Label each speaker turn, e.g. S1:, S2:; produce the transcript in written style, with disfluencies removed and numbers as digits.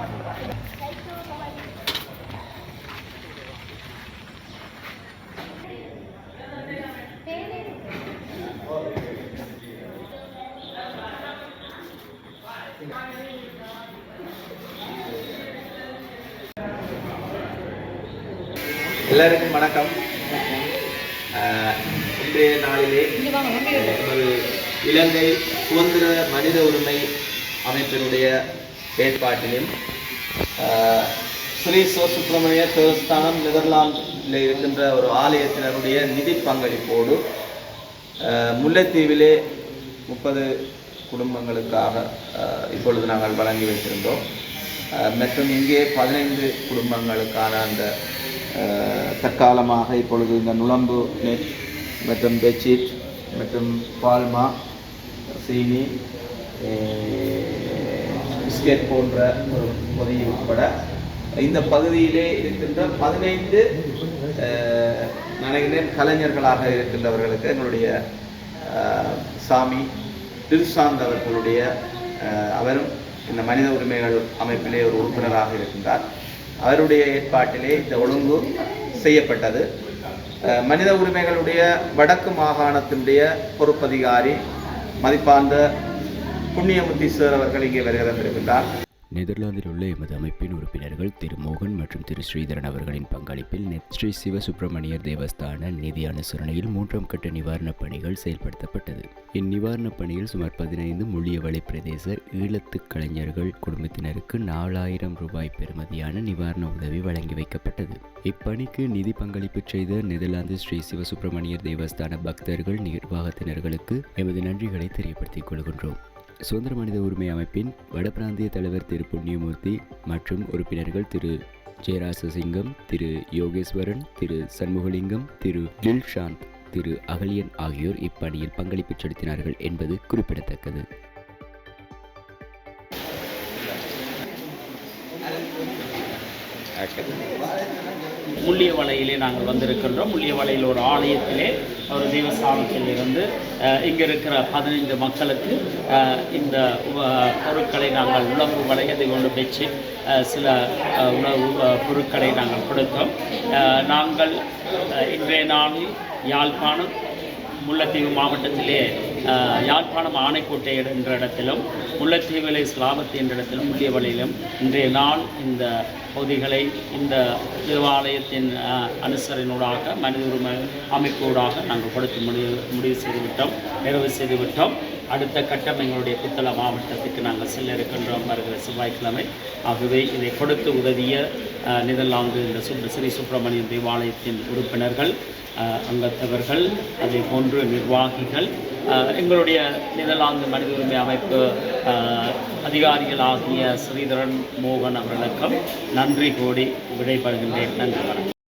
S1: எல்லாருக்கும் வணக்கம். இன்றைய நாளிலே ஒரு இலங்கை சுதந்திர மனித உரிமை அமைப்பினுடைய ஏற்பாட்டிலும் ஸ்ரீ சிவசுப்பிரமணிய தேவஸ்தானம் நெதர்லாந்தில் இருக்கின்ற ஒரு ஆலயத்தினருடைய நிதி பங்களிப்போடு முல்லைத்தீவிலே 30 குடும்பங்களுக்காக இப்பொழுது நாங்கள் வழங்கி வைத்திருந்தோம். மற்றும் இங்கே 15 குடும்பங்களுக்கான அந்த தற்காலமாக இப்பொழுது இந்த நுழம்பு நெட் மற்றும் பெட்ஷீட் மற்றும் பால்மா சீனி பிஸ்கெட் போன்ற ஒரு பொதி உட்பட இந்த பகுதியிலே இருக்கின்ற 15 நினைக்கிறேன் கலைஞர்களாக இருக்கின்றவர்களுக்கு எங்களுடைய சாமி திருசாந்த் அவர்களுடைய அவரும் இந்த மனித உரிமைகள் அமைப்பிலே ஒரு உறுப்பினராக இருக்கின்றார். அவருடைய ஏற்பாட்டிலே இந்த ஒழுங்கு செய்யப்பட்டது. மனித உரிமைகளுடைய வடக்கு மாகாணத்தினுடைய பொறுப்பதிகாரி மதிப்பார்ந்த புண்ணியமுத்தி சார் அவர்கள் இங்கே வருகை தந்திருக்கின்றார்.
S2: நெதர்லாந்தில் உள்ள எமது அமைப்பின் உறுப்பினர்கள் திரு மோகன் மற்றும் திரு ஸ்ரீதரன் அவர்களின் பங்களிப்பில் ஸ்ரீ சிவசுப்பிரமணியர் தேவஸ்தான நிதி அனுசரணையில் 3ஆம் கட்ட நிவாரணப் பணிகள் செயல்படுத்தப்பட்டது. இந்நிவாரணப் பணியில் சுமார் 15 முள்ளியவளை பிரதேச ஈழத்து கலைஞர்கள் குடும்பத்தினருக்கு 4000 ரூபாய் பெறுமதியான நிவாரண உதவி வழங்கி வைக்கப்பட்டது. இப்பணிக்கு நிதி பங்களிப்பு செய்த நெதர்லாந்து ஸ்ரீ சிவசுப்பிரமணியர் தேவஸ்தான பக்தர்கள் நிர்வாகத்தினர்களுக்கு எமது நன்றிகளை தெரியப்படுத்திக் கொள்கின்றோம். சுதந்திர மனித உரிமை அமைப்பின் வடபிராந்திய தலைவர் திரு புண்ணியமூர்த்தி மற்றும் உறுப்பினர்கள் திரு ஜெயராசசிங்கம், திரு யோகேஸ்வரன், திரு சண்முகலிங்கம், திரு தில்ஷாந்த், திரு அகலியன் ஆகியோர் இப்பணியில் பங்களிப்பு செலுத்தினார்கள் என்பது குறிப்பிடத்தக்கது.
S3: முள்ளியவளையிலே நாங்கள் வந்திருக்கின்றோம். முள்ளியவளையில் ஒரு ஆலயத்திலே ஒரு தேவஸ்தானத்தில் இருந்து இங்கே இருக்கிற 15 மக்களுக்கு இந்த பொருட்களை நாங்கள் உணவு வளையதை கொண்டு வச்சு சில உணவு பொருட்களை நாங்கள் கொடுத்தோம். நாங்கள் இன்றைய நாளில் யாழ்ப்பாணம் முல்லைத்தீவு மாவட்டத்திலே யாழ்ப்பாணம் ஆனைக்கோட்டை என்ற இடத்திலும் முல்லைத்தீவிலை ஸ்லாபத்து என்ற இடத்திலும் முள்ளியவளையிலும் இன்றைய நாள் இந்த பகுதிகளை இந்த தேவாலயத்தின் அனுசரணையூடாக மனித உரிமை அமைப்பூடாக நாங்கள் கொடுத்து முடிவு செய்துவிட்டோம், நிறைவு செய்துவிட்டோம். அடுத்த கட்டம் எங்களுடைய புத்தள மாவட்டத்துக்கு நாங்கள் செல்ல இருக்கின்றோம் வருகிற செவ்வாய்க்கிழமை. ஆகவே இதை கொடுத்து உதவிய நெதர்லாந்து இந்த ஸ்ரீ சுப்பிரமணியன் தேவாலயத்தின் உறுப்பினர்கள், அங்கத்தவர்கள், அதே போன்று நிர்வாகிகள், எங்களுடைய நெதர்லாந்து மனித உரிமை அமைப்பு அதிகாரிகளாகிய ஸ்ரீதரன் மோகன் அவர்களுக்கும் நன்றி கூடி விடைபெறுகின்றேன். நன்றி.